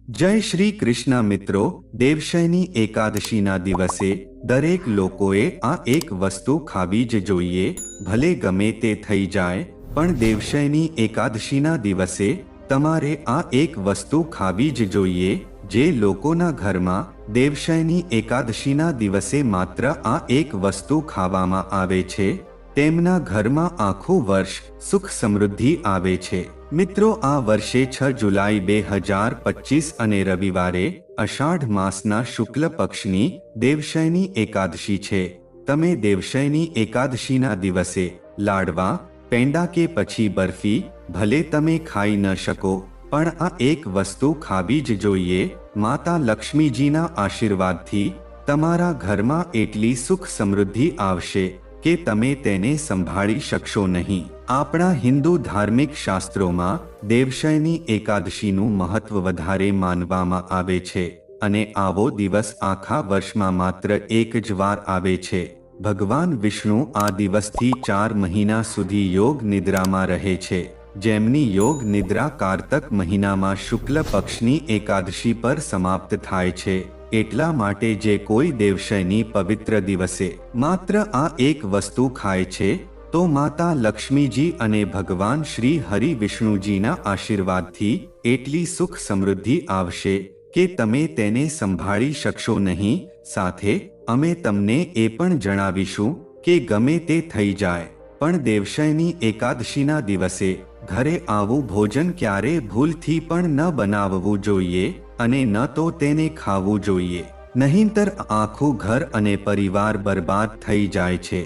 જય શ્રી કૃષ્ણ મિત્રો, દેવશયની એકાદશીના દિવસે દરેક લોકોએ આ એક વસ્તુ ખાવી જ જોઈએ, ભલે ગમે તે થઈ જાય, પણ દેવશયની એકાદશીના દિવસે તમારે આ એક વસ્તુ ખાવી જ જોઈએ। જે લોકોના ઘરમાં દેવશયની એકાદશીના દિવસે માત્ર આ એક વસ્તુ ખાવામાં આવે છે, તેમના ઘરમાં આખું વર્ષ સુખ સમૃદ્ધિ આવે છે। મિત્રો, આ વર્ષે 6 જુલાઈ 2025 અને રવિવારે અષાઢ માસના શુક્લ પક્ષની દેવશયની એકાદશી છે। તમે દેવશયની એકાદશીના દિવસે લાડવા, પેંડા કે પછી બરફી ભલે તમે ખાઈ ન શકો, પણ આ એક વસ્તુ ખાવી જ જોઈએ। માતા લક્ષ્મીજીના આશીર્વાદથી તમારા ઘરમાં એટલી સુખ સમૃદ્ધિ આવશે કે તમે તેને સંભાળી શકશો નહીં। આપણા હિન્દુ ધાર્મિક શાસ્ત્રોમાં દેવશયની એકાદશીનું મહત્વ વધારે માનવામાં આવે છે, અને આવો દિવસ આખા વર્ષમાં માત્ર એક જ વાર આવે છે। ભગવાન વિષ્ણુ આ દિવસથી 4 મહિના સુધી યોગ નિદ્રામાં રહે છે, જેમની યોગ નિદ્રા કારતક મહિનામાં શુક્લ પક્ષની એકાદશી પર સમાપ્ત થાય છે। એટલા માટે જે કોઈ દેવશયની પવિત્ર દિવસે માત્ર આ એક વસ્તુ ખાય છે, તો માતા લક્ષ્મીજી અને ભગવાન શ્રી હરિ વિષ્ણુજીના આશીર્વાદથી એટલી સુખ સમૃદ્ધિ આવશે કે તમે તેને સંભાળી શકશો નહીં। સાથે અમે તમને એ પણ જણાવીશું કે ગમે તે થઈ જાય, પણ દેવશયની એકાદશીના દિવસે ઘરે આવું ભોજન ક્યારે ભૂલથી પણ ન બનાવવું જોઈએ, અને ન તો તેને ખાવું જોઈએ, નહીંતર આખું ઘર અને પરિવાર બરબાદ થઈ જાય છે।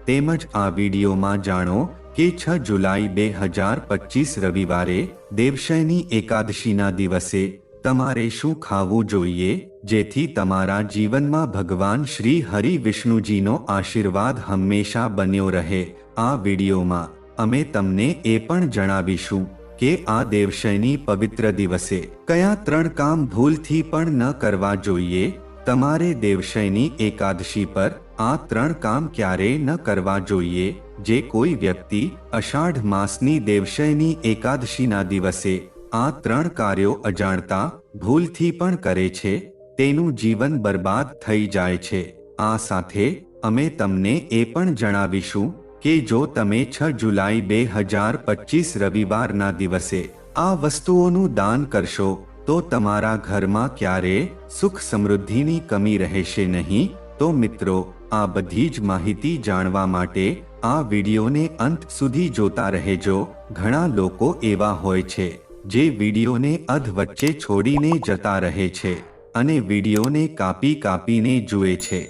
તેમજ આ વિડીયોમાં જાણો કે 6 જુલાઈ 2025 રવિવારે દેવશયની એકાદશીના દિવસે તમારે શું ખાવું જોઈએ, જેથી તમારા જીવનમાં ભગવાન શ્રી હરિ વિષ્ણુજીનો આશીર્વાદ હંમેશા બન્યો રહે। આ વિડીયોમાં અમે તમને એ પણ જણાવીશું કે આ દેવશયની પવિત્ર દિવસે કયા 3 કામ ભૂલથી પણ ન કરવા જોઈએ। તમારે દેવશયની એકાદશી પર આ 3 કામ ક્યારેય ન કરવા જોઈએ। જે કોઈ વ્યક્તિ અષાઢ માસની દેવશયની એકાદશીના દિવસે આ 3 કાર્યો અજાણતા ભૂલથી પણ કરે છે, તેનું જીવન બરબાદ થઈ જાય છે। આ સાથે અમે તમને એ પણ જણાવીશું કે જો તમે 6 જુલાઈ 2025 રવિવારના દિવસે આ વસ્તુઓનું દાન કરશો, તો તમારા ઘરમાં ક્યારેય સુખ સમૃદ્ધિની કમી રહેશે નહીં। તો મિત્રો, આ બધી જ માહિતી જાણવા માટે આ વિડીયોને અંત સુધી જોતા રહેજો। ઘણા લોકો એવા હોય છે જે વિડીયોને અધ વચ્ચે છોડીને જતા રહે છે અને વિડીયોને કાપીને જુએ છે।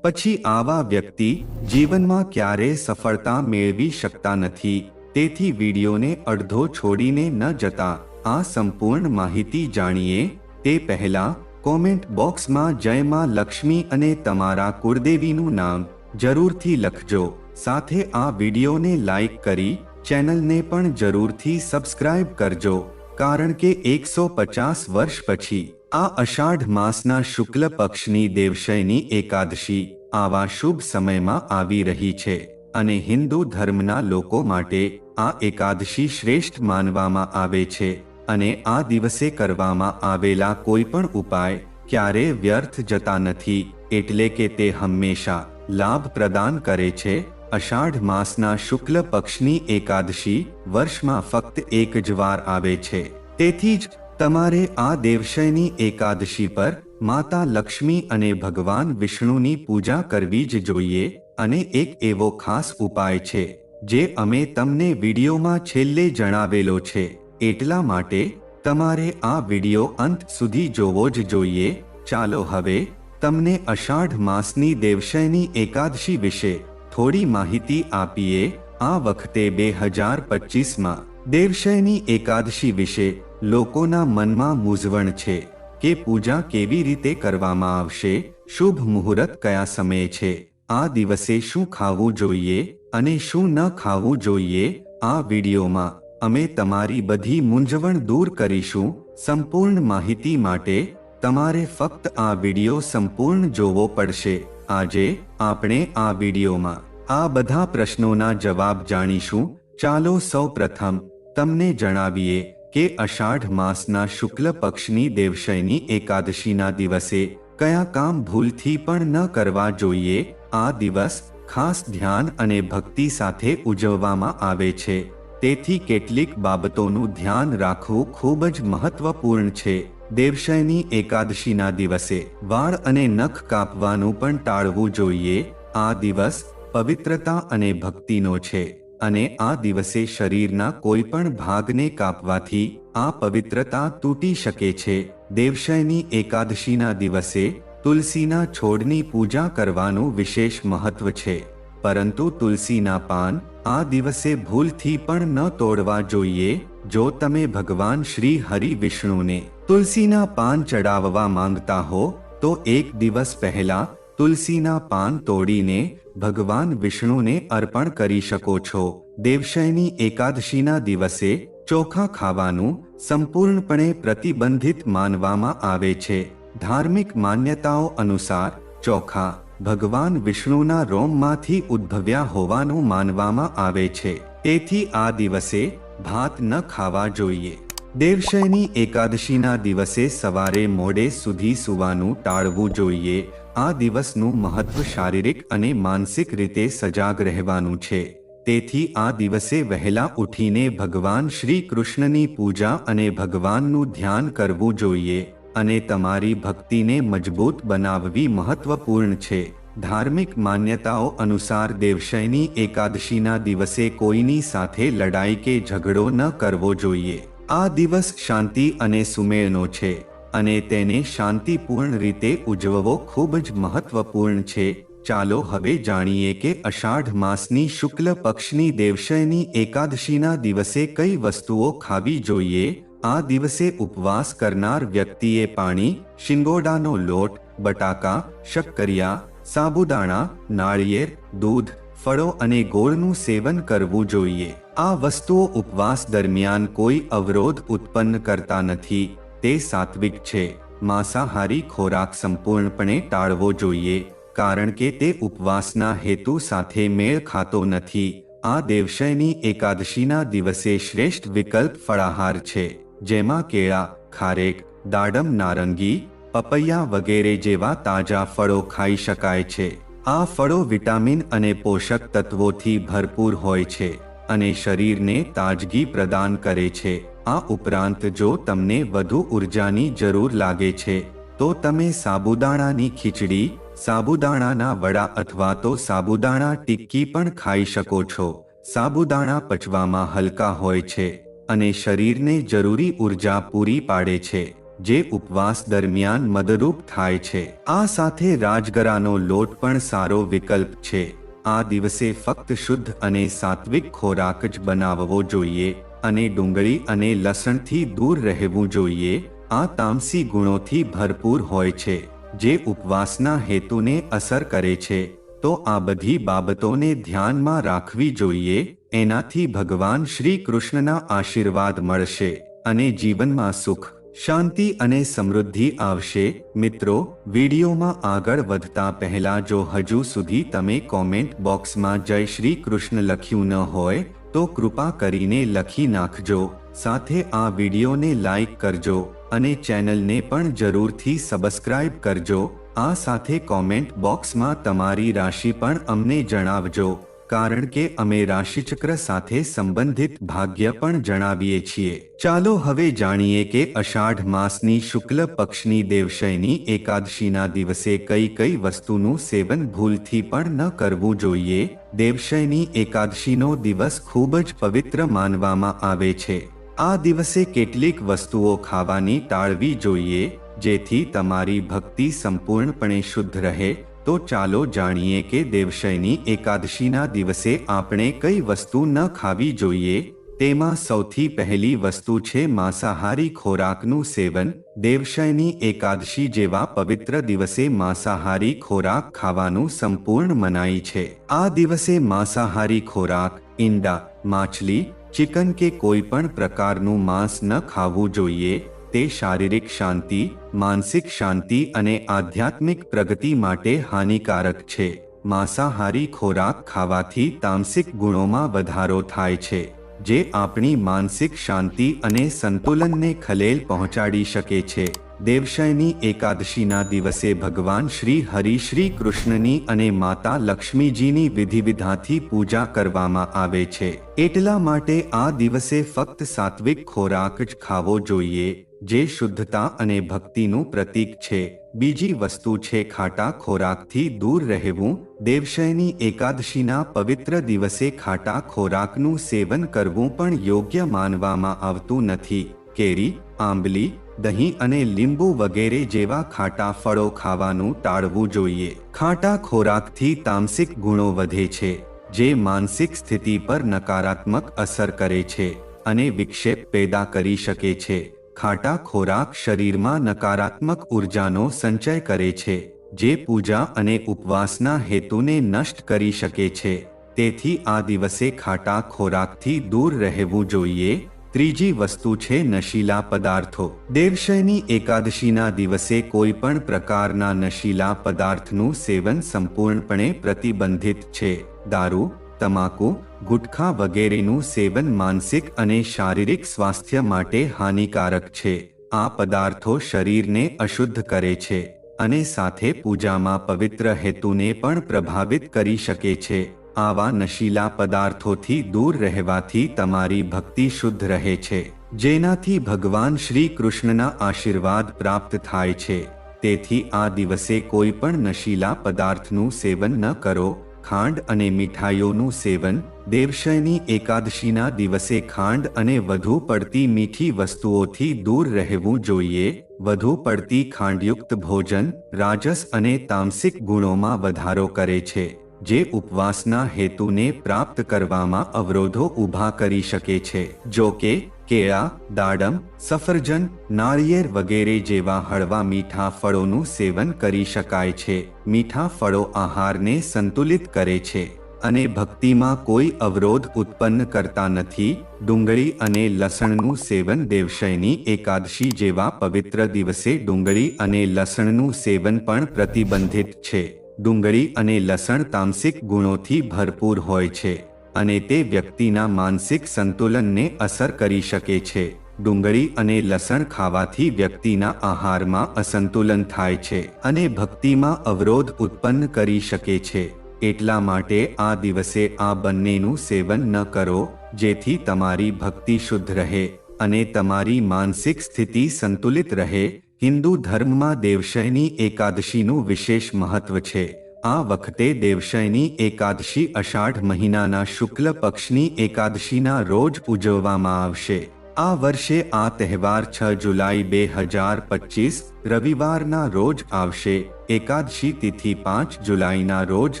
પછી આવા વ્યક્તિ જીવનમાં ક્યારેય સફળતા મેળવી શકતા નથી। તેથી વિડીયોને અડધો છોડીને ન જતા આ સંપૂર્ણ માહિતી જાણીએ તે પહેલા કોમેન્ટ બોક્સમાં જય માં લક્ષ્મી અને તમારા કુળદેવીનું નામ જરૂરથી લખજો। સાથે આ વિડીયોને લાઈક કરી ચેનલને પણ જરૂરથી સબસ્ક્રાઇબ કરજો, કારણ કે 150 વર્ષ પછી આ અષાઢ માસના શુક્લ પક્ષની દેવશયની એકાદશી આવા શુભ સમયમાં આવી રહી છે, અને હિન્દુ ધર્મના લોકો માટે આ એકાદશી શ્રેષ્ઠ માનવામાં આવે છે, અને આ દિવસે કરવામાં આવેલા કોઈ પણ ઉપાય ક્યારેય વ્યર્થ જતા નથી, એટલે કે તે હંમેશા લાભ પ્રદાન કરે છે। અષાઢ માસના શુક્લ પક્ષની એકાદશી વર્ષમાં ફક્ત એક જ વાર આવે છે, તેથી જ તમારે આ દેવશયની એકાદશી પર માતા લક્ષ્મી અને ભગવાન વિષ્ણુની પૂજા કરવી જ જોઈએ। અને એક એવો ખાસ ઉપાય છે જે અમે તમને વિડીયોમાં છેલ્લે જણાવેલો છે, એટલા માટે તમારે આ વિડીયો અંત સુધી જોવો જ જોઈએ। ચાલો હવે તમને અષાઢ માસની દેવશયની એકાદશી વિશે થોડી માહિતી આપીએ। આ વખતે 2025માં દેવશયની એકાદશી વિશે લોકોના મનમાં મૂંઝવણ છે કે પૂજા કેવી રીતે કરવામાં આવશે, શુભ મુહૂર્ત કયા સમયે છે, આ દિવસે શું ખાવું જોઈએ અને શું ન ખાવું જોઈએ। આ વિડીયોમાં અમે તમારી બધી મૂંઝવણ દૂર કરીશું। સંપૂર્ણ માહિતી માટે તમારે ફક્ત આ વિડીયો સંપૂર્ણ જોવો પડશે। આજે આપણે આ વિડીયોમાં આ બધા પ્રશ્નોના જવાબ જાણીશું। ચાલો સૌ પ્રથમ તમને જણાવીએ કે અષાઢ માસના શુક્લ પક્ષની દેવશયની એકાદશીના દિવસે કયા કામ ભૂલથી પણ ન કરવા જોઈએ. આ દિવસ ખાસ ધ્યાન અને ભક્તિ સાથે ઉજવવામાં આવે છે, તેથી કેટલીક બાબતોનું ધ્યાન રાખવું ખૂબ જ મહત્વપૂર્ણ છે. દેવશયની એકાદશીના દિવસે વાળ અને નખ કાપવાનું પણ ટાળવું જોઈએ. આ દિવસ પવિત્રતા અને ભક્તિનો છે અને આ દિવસે શરીરના કોઈ પણ ભાગને કાપવાથી આ પવિત્રતા તૂટી શકે છે. દેવશયની એકાદશીના દિવસે તુલસીના છોડની પૂજા કરવાનું વિશેષ મહત્વ છે, પરંતુ તુલસીના પાન આ દિવસે ભૂલથી પણ ન તોડવા જોઈએ. જો તમે ભગવાન શ્રી હરિ વિષ્ણુને તુલસીના પાન ચડાવવા માંગતા હો તો એક દિવસ પહેલા તુલસીના પાન તોડીને ભગવાન વિષ્ણુને અર્પણ કરી શકો છો. દેવશયની એકાદશીના દિવસે ચોખા ખાવાનું સંપૂર્ણપણે પ્રતિબંધિત માનવામાં આવે છે. ધાર્મિક માન્યતાઓ અનુસાર ચોખા ભગવાન વિષ્ણુના રોમમાંથી ઉદ્ભવ્યા હોવાનું માનવામાં આવે છે, તેથી આ દિવસે ભાત ન ખાવા જોઈએ. દેવશયની એકાદશીના દિવસે સવારે મોડે સુધી સૂવાનું ટાળવું જોઈએ. આ દિવસનું મહત્વ શારીરિક અને માનસિક રીતે સજાગ રહેવાનું છે, તેથી આ દિવસે વહેલા ઉઠીને ભગવાન શ્રી કૃષ્ણની પૂજા અને ભગવાનનું ધ્યાન કરવું જોઈએ અને તમારી ભક્તિને મજબૂત બનાવવી મહત્વપૂર્ણ છે. ધાર્મિક માન્યતાઓ અનુસાર દેવશયની એકાદશીના દિવસે કોઈની સાથે લડાઈ કે ઝઘડો ન કરવો જોઈએ. આ દિવસ શાંતિ અને સુમેળનો છે અને તેને શાંતિપૂર્ણ રીતે ઉજવવો ખૂબ જ મહત્વપૂર્ણ છે. ચાલો હવે જાણીએ કે અષાઢ માસની શુક્લ પક્ષની દેવશયની એકાદશીના દિવસે કઈ વસ્તુઓ ખાવી જોઈએ. આ દિવસે ઉપવાસ કરનાર વ્યક્તિએ પાણી, શિંગોડાનો લોટ, બટાકા, શક્કરિયા, સાબુદાણા, નાળિયેર, દૂધ, ફળો અને ગોળનું સેવન કરવું જોઈએ. આ વસ્તુઓ ઉપવાસ દરમિયાન કોઈ અવરોધ ઉત્પન્ન કરતા નથી, તે સાત્વિક છે. માંસાહારી ખોરાક સંપૂર્ણપણે ટાળવો જોઈએ, કારણ કે તે ઉપવાસના હેતુ સાથે મેળ ખાતો નથી. આ દેવશયની એકાદશીના દિવસે શ્રેષ્ઠ વિકલ્પ ફળાહાર છે, જેમાં કેળા, ખારેક, દાડમ, નારંગી, પપૈયા વગેરે જેવા તાજા ફળો ખાઈ શકાય છે. આ ફળો વિટામિન અને પોષક તત્વોથી ભરપૂર હોય છે અને શરીરને તાજગી પ્રદાન કરે છે. આ ઉપરાંત જો તમને વધુ ઉર્જાની જરૂર લાગે છે તો તમે સાબુદાણાની ખીચડી, સાબુદાણાના વડા અથવા તો સાબુદાણા ટિક્કી પણ ખાઈ શકો છો. સાબુદાણા પચવામાં હલકા હોય છે અને શરીરને જરૂરી ઉર્જા પૂરી પાડે છે, જે ઉપવાસ દરમિયાન મદદરૂપ થાય છે. આ સાથે રાજગરાનો લોટ પણ સારો વિકલ્પ છે. આ દિવસે ફક્ત શુદ્ધ અને સાત્વિક ખોરાક જ બનાવવો જોઈએ અને ડુંગળી અને લસણથી દૂર રહેવું જોઈએ. આ તામસી ગુણોથી ભરપૂર હોય છે, જે ઉપવાસના હેતુને અસર કરે છે. તો આ બધી બાબતોને ધ્યાનમાં રાખવી જોઈએ. એનાથી ભગવાન શ્રી કૃષ્ણના આશીર્વાદ મળશે અને જીવનમાં સુખ, શાંતિ અને સમૃદ્ધિ આવશે. મિત્રો, વિડીયોમાં આગળ વધતા પહેલા જો હજુ સુધી તમે કોમેન્ટ બોક્સમાં જય શ્રી કૃષ્ણ લખ્યું ન હોય તો કૃપા કરીને લખી નાખજો. સાથે આ વિડીયોને લાઈક કરજો અને ચેનલને પણ જરૂરથી સબસ્ક્રાઇબ કરજો. આ સાથે કોમેન્ટ બોક્સમાં તમારી રાશિ પણ અમને જણાવજો, કારણ કે અમે રાશિચક્ર સાથે સંબંધિત ભાગ્ય પણ જણાવીએ છીએ. ચાલો હવે જાણીએ કે અષાઢ માસની શુક્લ પક્ષની દેવશયની એકાદશીના દિવસે કઈ કઈ વસ્તુનું સેવન ભૂલથી પણ ન કરવું જોઈએ. દેવશયની એકાદશીનો દિવસ ખૂબ જ પવિત્ર માનવામાં આવે છે. આ દિવસે કેટલીક વસ્તુઓ ખાવાની ટાળવી જોઈએ, જેથી તમારી ભક્તિ સંપૂર્ણપણે શુદ્ધ રહે. તો ચાલો જાણીએ કે દેવશયની એકાદશીના દિવસે આપણે કઈ વસ્તુ ન ખાવી જોઈએ. તેમાં સૌથી પહેલી વસ્તુ છે માંસાહારી ખોરાકનું સેવન. દેવશયની એકાદશી જેવા પવિત્ર દિવસે માંસાહારી ખોરાક ખાવાનું સંપૂર્ણ મનાઈ છે. આ દિવસે માંસાહારી ખોરાક, ઈંડા, માછલી, ચિકન કે કોઈ પણ પ્રકારનું માંસ ન ખાવું જોઈએ. તે શારીરિક શાંતિ, માનસિક શાંતિ અને આધ્યાત્મિક પ્રગતિ માટે હાનિકારક છે. માંસાહારી ખોરાક ખાવાથી તામસિક ગુણોમાં વધારો થાય છે, જે આપણી માનસિક શાંતિ અને સંતુલનને ખલેલ પહોંચાડી શકે છે. દેવશયની એકાદશીના દિવસે ભગવાન શ્રી હરિ શ્રી કૃષ્ણની અને માતા લક્ષ્મીજીની વિધિવિધાનથી પૂજા કરવામાં આવે છે. એટલા માટે આ દિવસે ફક્ત સાત્વિક ખોરાક જ ખાવો જોઈએ, જે શુદ્ધતા અને ભક્તિનું પ્રતીક છે. બીજી વસ્તુ છે ખાટા ખોરાકથી દૂર રહેવું. દેવશયની એકાદશીના પવિત્ર દિવસે ખાટા ખોરાકનું સેવન કરવું પણ યોગ્ય માનવામાં આવતું નથી. કેરી, આંબલી, દહીં અને લીંબુ વગેરે જેવા ખાટા ફળો ખાવાનું ટાળવું જોઈએ. ખાટા ખોરાકથી તામસિક ગુણો વધે છે, જે માનસિક સ્થિતિ પર નકારાત્મક અસર કરે છે અને વિક્ષેપ પેદા કરી શકે છે. ખાટા ખોરાક શરીરમાં નકારાત્મક ઉર્જાનો સંચય કરે છે, જે પૂજા અને ઉપવાસના હેતુને નષ્ટ કરી શકે છે. તેથી આ દિવસે ખાટા ખોરાકથી દૂર રહેવું જોઈએ. ત્રીજી વસ્તુ છે નશીલા પદાર્થો. દેવશયની એકાદશીના દિવસે કોઈ પણ પ્રકારના નશીલા પદાર્થનું સેવન સંપૂર્ણપણે પ્રતિબંધિત છે. દારૂ, તમાકુ, ગુટખા વગેરેનું સેવન માનસિક અને શારીરિક સ્વાસ્થ્ય માટે હાનિકારક છે. આ પદાર્થો શરીરને અશુદ્ધ કરે છે અને સાથે પૂજામાં પવિત્ર હેતુને પણ પ્રભાવિત કરી શકે છે. આવા નશીલા પદાર્થોથી દૂર રહેવાથી તમારી ભક્તિ શુદ્ધ રહે છે, જેનાથી ભગવાન શ્રી કૃષ્ણના આશીર્વાદ પ્રાપ્ત થાય છે. તેથી આ દિવસે કોઈ પણ નશીલા પદાર્થનું સેવન ન કરો. ખાંડ અને મીઠાઈઓનું સેવન. દેવશયની એકાદશીના દિવસે ખાંડ અને વધુ પડતી મીઠી વસ્તુઓથી દૂર રહેવું જોઈએ. વધુ પડતી ખાંડયુક્ત ભોજન રાજસ અને તામસિક ગુણોમાં વધારો કરે છે, જે ઉપવાસના હેતુને પ્રાપ્ત કરવામાં અવરોધો ઊભા કરી શકે છે. જો કે કેળા, દાડમ, સફરજન, નાળિયેર વગેરે જેવા હળવા મીઠા ફળોનું સેવન કરી શકાય છે. મીઠા ફળો આહારને સંતુલિત કરે છે અને ભક્તિમાં કોઈ અવરોધ ઉત્પન્ન કરતા નથી. ડુંગળી અને લસણનું સેવન. દેવશયની એકાદશી જેવા પવિત્ર દિવસે ડુંગળી અને લસણનું સેવન પણ પ્રતિબંધિત છે. ડુંગળી અને લસણ તામસિક ગુણોથી ભરપૂર હોય છે અને તે વ્યક્તિના માનસિક સંતુલનને અસર કરી શકે છે. ડુંગળી અને લસણ ખાવાથી વ્યક્તિના આહારમાં અસંતુલન થાય છે અને ભક્તિમાં અવરોધ ઉત્પન્ન કરી શકે છે. એટલા માટે આ દિવસે આ બંનેનું સેવન ન કરો, જેથી તમારી ભક્તિ શુદ્ધ રહે અને તમારી માનસિક સ્થિતિ સંતુલિત રહે. હિન્દુ ધર્મમાં દેવશયની એકાદશીનું વિશેષ મહત્વ છે. આ વખતે દેવશયની એકાદશી અષાઢ મહિનાના શુક્લ પક્ષની એકાદશીના રોજ ઉજવવામાં આવશે. આ વર્ષે આ તહેવાર 6 જુલાઈ 2025 રવિવારના રોજ આવશે. એકાદશી તિથિ 5 જુલાઈના રોજ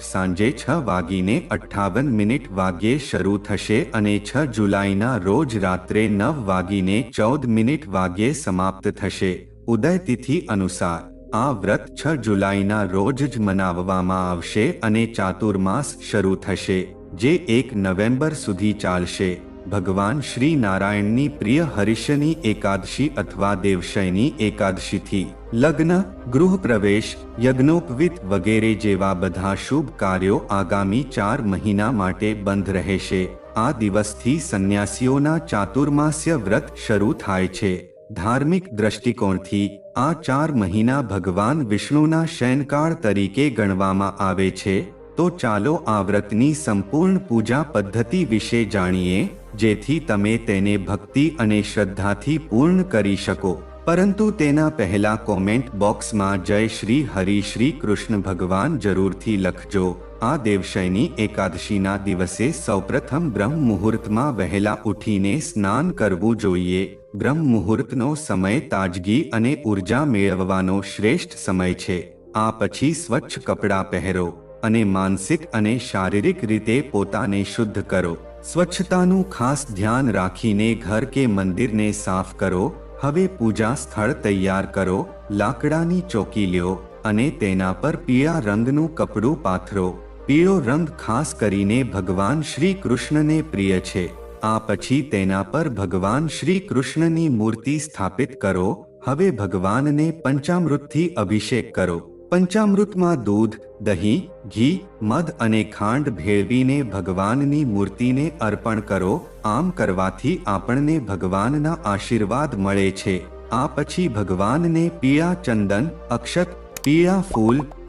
સાંજે 6:58 વાગ્યે શરૂ થશે અને 6 જુલાઈના રોજ રાત્રે 9:14 વાગ્યે સમાપ્ત થશે. ઉદય તિથિ અનુસાર આ વ્રત 6 જુલાઈના રોજ જ મનાવવામાં આવશે અને ચાતુર્માસ શરૂ થશે, જે 1 નવેમ્બર સુધી ચાલશે. ભગવાન શ્રી નારાયણની પ્રિય હરિષ્યની એકાદશી અથવા દેવશયની એકાદશીથી લગ્ન, ગૃહપ્રવેશ, યજ્ઞોપવીત વગેરે જેવા બધા શુભ કાર્યો આગામી 4 મહિના માટે બંધ રહેશે. આ દિવસથી સંન્યાસીઓના ચાતુર્માસ્ય વ્રત શરૂ થાય છે. ધાર્મિક દ્રષ્ટિકોણથી આ 4 મહિના ભગવાન વિષ્ણુના શયનકાળ તરીકે ગણવામાં આવે છે. તો ચાલો આ વ્રતની સંપૂર્ણ પૂજા પદ્ધતિ વિશે જાણીએ, જેથી તમે તેને ભક્તિ અને શ્રદ્ધાથી પૂર્ણ કરી શકો. પરંતુ તેના પહેલા કોમેન્ટ બોક્સમાં જય શ્રી હરિ શ્રી કૃષ્ણ ભગવાન જરૂરથી લખજો. આ દેવશયની એકાદશીના દિવસે સૌપ્રથમ બ્રહ્મ મુહૂર્તમાં વહેલા ઉઠીને સ્નાન કરવું જોઈએ. બ્રહ્મ મુહૂર્તનો સમય તાજગી અને ઉર્જા મેળવવાનો શ્રેષ્ઠ સમય છે. આ પછી સ્વચ્છ કપડાં પહેરો અને માનસિક અને શારીરિક રીતે પોતાને શુદ્ધ કરો. સ્વચ્છતાનું ખાસ ધ્યાન રાખીને ઘર કે મંદિરને સાફ કરો. હવે પૂજા સ્થળ તૈયાર કરો. લાકડાની ચોકી લ્યો અને તેના પર પીળા રંગનું કપડું પાથરો. પીળો રંગ ખાસ કરીને ભગવાન શ્રી કૃષ્ણને પ્રિય છે. આ પછી તેના પર ભગવાન શ્રી કૃષ્ણની મૂર્તિ સ્થાપિત કરો. હવે ભગવાનને પંચામૃતથી અભિષેક કરો. પંચામૃતમાં દૂધ, દહીં, ઘી, મધ અને ખાંડ ભેળવીને ભગવાનની મૂર્તિને અર્પણ કરો. આમ કરવાથી આપણને ભગવાનના આશીર્વાદ મળે છે. આ પછી ભગવાનને પીળા ચંદન, અક્ષત, પીળા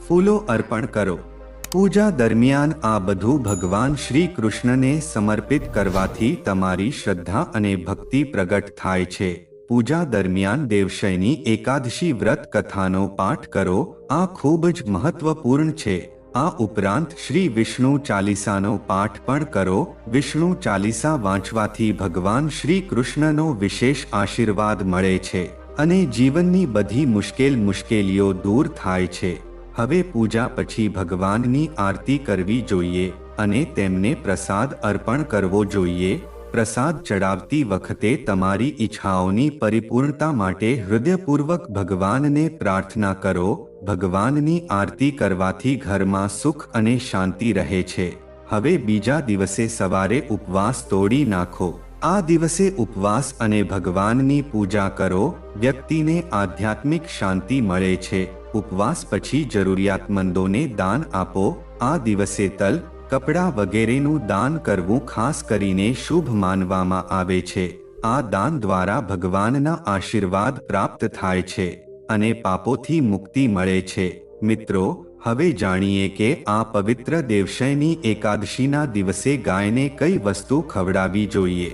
ફૂલો અર્પણ કરો. પૂજા દરમિયાન આ બધું ભગવાન શ્રી કૃષ્ણને સમર્પિત કરવાથી તમારી શ્રદ્ધા અને ભક્તિ પ્રગટ થાય છે. પૂજા દરમિયાન દેવશયની એકાદશી વ્રત કથાનો પાઠ કરો. આ ખૂબ જ મહત્વપૂર્ણ છે. આ ઉપરાંત શ્રી વિષ્ણુ ચાલીસાનો પાઠ પણ કરો. વિષ્ણુ ચાલીસા વાંચવાથી ભગવાન શ્રી કૃષ્ણનો વિશેષ આશીર્વાદ મળે છે અને જીવનની બધી મુશ્કેલીઓ દૂર થાય છે. હવે પૂજા પછી ભગવાનની આરતી કરવી જોઈએ અને તેમને પ્રસાદ અર્પણ કરવો જોઈએ. પ્રસાદ ચડાવતી વખતે તમારી ઈચ્છાઓની પરિપૂર્ણતા માટે હૃદયપૂર્વક ભગવાનને પ્રાર્થના કરો. ભગવાનની આરતી કરવાથી ઘરમાં સુખ અને શાંતિ રહે છે. હવે બીજા દિવસે સવારે ઉપવાસ તોડી નાખો. આ દિવસે ઉપવાસ અને ભગવાનની પૂજા કરો. વ્યક્તિને આધ્યાત્મિક શાંતિ મળે છે. ઉપવાસ પછી જરૂરિયાતમંદોને દાન આપો. આ દિવસે તલ, કપડાં વગેરેનું દાન કરવું ખાસ કરીને શુભ માનવામાં આવે છે. આ દાન દ્વારા ભગવાનના આશીર્વાદ પ્રાપ્ત થાય છે અને પાપોથી મુક્તિ મળે છે. મિત્રો, હવે જાણીએ કે આ પવિત્ર દેવશયની એકાદશીના દિવસે ગાયને કઈ વસ્તુ ખવડાવવી જોઈએ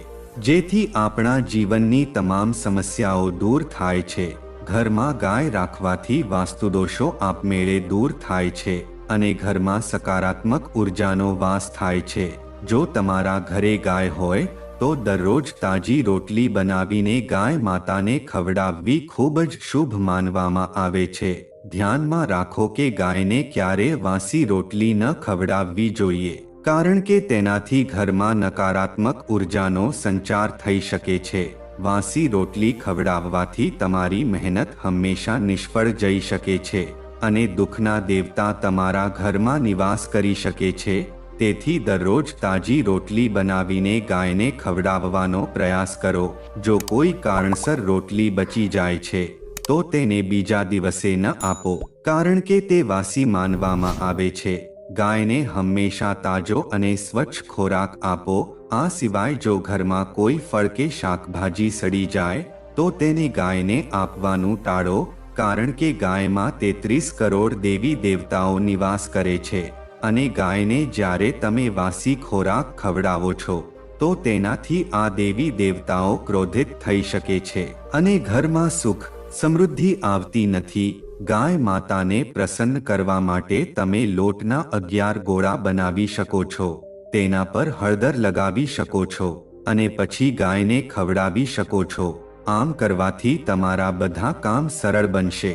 જેથી આપણા જીવનની તમામ સમસ્યાઓ દૂર થાય છે. ઘરમાં ગાય રાખવાથી વાસ્તુદોષો આપમેળે દૂર થાય છે અને ઘરમાં સકારાત્મક ઉર્જાનો વાસ થાય છે. જો તમારા ઘરે ગાય હોય તો દરરોજ તાજી રોટલી બનાવીને ગાય માતાને ખવડાવવી ખૂબ જ શુભ માનવામાં આવે છે. ધ્યાનમાં રાખો કે ગાયને ક્યારે વાસી રોટલી ન ખવડાવવી જોઈએ, કારણ કે તેનાથી ઘરમાં નકારાત્મક ઉર્જાનો સંચાર થઈ શકે છે. વાસી રોટલી ખવડાવવાથી તમારી મહેનત હંમેશા નિષ્ફળ જઈ શકે છે અને દુઃખના દેવતા તમારા ઘરમાં નિવાસ કરી શકે છે. તેથી દરરોજ તાજી રોટલી બનાવીને ગાયને ખવડાવવાનો પ્રયાસ કરો. જો કોઈ કારણસર રોટલી બચી જાય છે તો તેને બીજા દિવસે ન આપો, કારણ કે તે વાસી માનવામાં આવે છે. ગાયને હંમેશા તાજો અને સ્વચ્છ ખોરાક આપો. આ સિવાય જો ઘરમાં કોઈ ફળ કે શાકભાજી સડી જાય તો તેને ગાયને આપવાનું ટાળો, કારણ કે ગાયમાં 33 કરોડ દેવી દેવતાઓ નિવાસ કરે છે અને ગાયને જ્યારે તમે વાસી ખોરાક ખવડાવો છો તો તેનાથી આ દેવી દેવતાઓ ક્રોધિત થઈ શકે છે અને ઘરમાં સુખ સમૃદ્ધિ આવતી નથી. ગાય માતાને પ્રસન્ન કરવા માટે તમે લોટના 11 ગોળા બનાવી શકો છો. તેના પર હળદર લગાવી શકો છો અને પછી ગાયને ખવડાવી શકો છો. આમ કરવાથી તમારા બધા કામ સરળ બનશે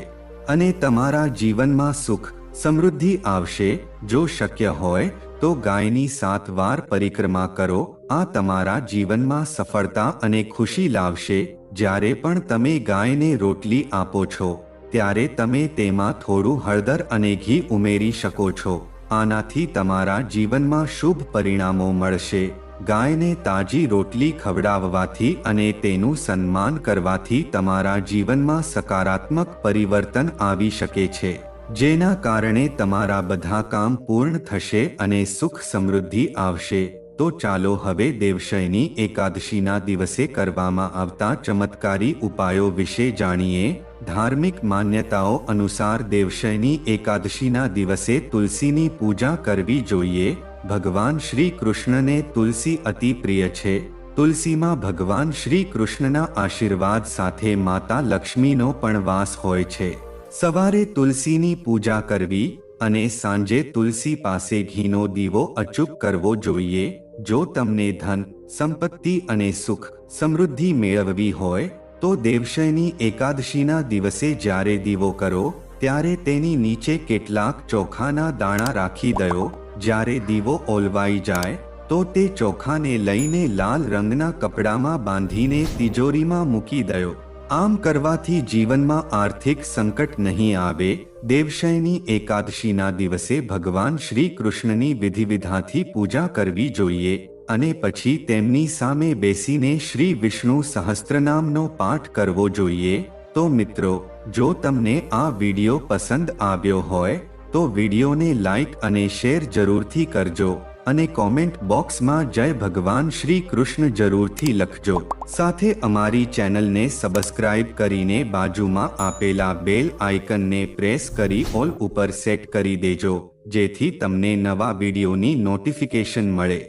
અને તમારા જીવનમાં સુખ સમૃદ્ધિ આવશે. જો શક્ય હોય તો ગાયની 7 વાર પરિક્રમા કરો. આ તમારા જીવનમાં સફળતા અને ખુશી લાવશે. જ્યારે પણ તમે ગાયને રોટલી આપો છો ત્યારે તમે તેમાં થોડું હળદર અને ઘી ઉમેરી શકો છો. આનાથી તમારા જીવનમાં શુભ પરિણામો મળશે. ગાયને તાજી રોટલી ખવડાવવાથી અને તેનું સન્માન કરવાથી તમારા જીવનમાં સકારાત્મક પરિવર્તન આવી શકે છે, જેના કારણે તમારા બધા કામ પૂર્ણ થશે અને સુખ સમૃદ્ધિ આવશે. તો ચાલો હવે દેવશયની એકાદશીના દિવસે કરવામાં આવતા ચમત્કારી ઉપાયો વિશે જાણીએ. ધાર્મિક માન્યતાઓ અનુસાર દેવશયની એકાદશીના દિવસે તુલસીની પૂજા કરવી જોઈએ. ભગવાન શ્રી કૃષ્ણને તુલસી અતિ પ્રિય છે. તુલસીમાં ભગવાન શ્રી કૃષ્ણના આશીર્વાદ સાથે માતા લક્ષ્મીનો પણ વાસ હોય છે. સવારે તુલસીની પૂજા કરવી અને સાંજે તુલસી પાસે ઘીનો દીવો અચૂક કરવો જોઈએ. જો તમને ધન, સંપત્તિ અને સુખ સમૃદ્ધિ મેળવવી હોય તો દેવશયની એકાદશીના દિવસે જ્યારે દીવો કરો ત્યારે તેની નીચે કેટલાક ચોખાના દાણા રાખી દો. જ્યારે દીવો ઓલવાઈ જાય તો તે ચોખાને લઈને લાલ રંગના કપડામાં બાંધીને તિજોરીમાં મૂકી દો. આમ કરવાથી જીવનમાં આર્થિક સંકટ નહીં આવે. દેવશયની એકાદશીના દિવસે ભગવાન શ્રી કૃષ્ણની વિધિવિધાનથી પૂજા કરવી જોઈએ અને પછી તેમની સામે બેસીને શ્રી વિષ્ણુ સહસ્ત્રનામનો પાઠ કરવો જોઈએ. તો મિત્રો, જો તમને આ વિડિયો પસંદ આવ્યો હોય તો વિડિયોને લાઈક અને શેર જરૂરથી કરજો અને કોમેન્ટ બોક્સમાં જય ભગવાન શ્રી કૃષ્ણ જરૂરથી લખજો. સાથે અમારી ચેનલને સબસ્ક્રાઇબ કરીને બાજુમાં આપેલા બેલ આઇકનને પ્રેસ કરી ઓલ ઉપર સેટ કરી દેજો, જેથી તમને નવા વિડિયોની નોટિફિકેશન મળે.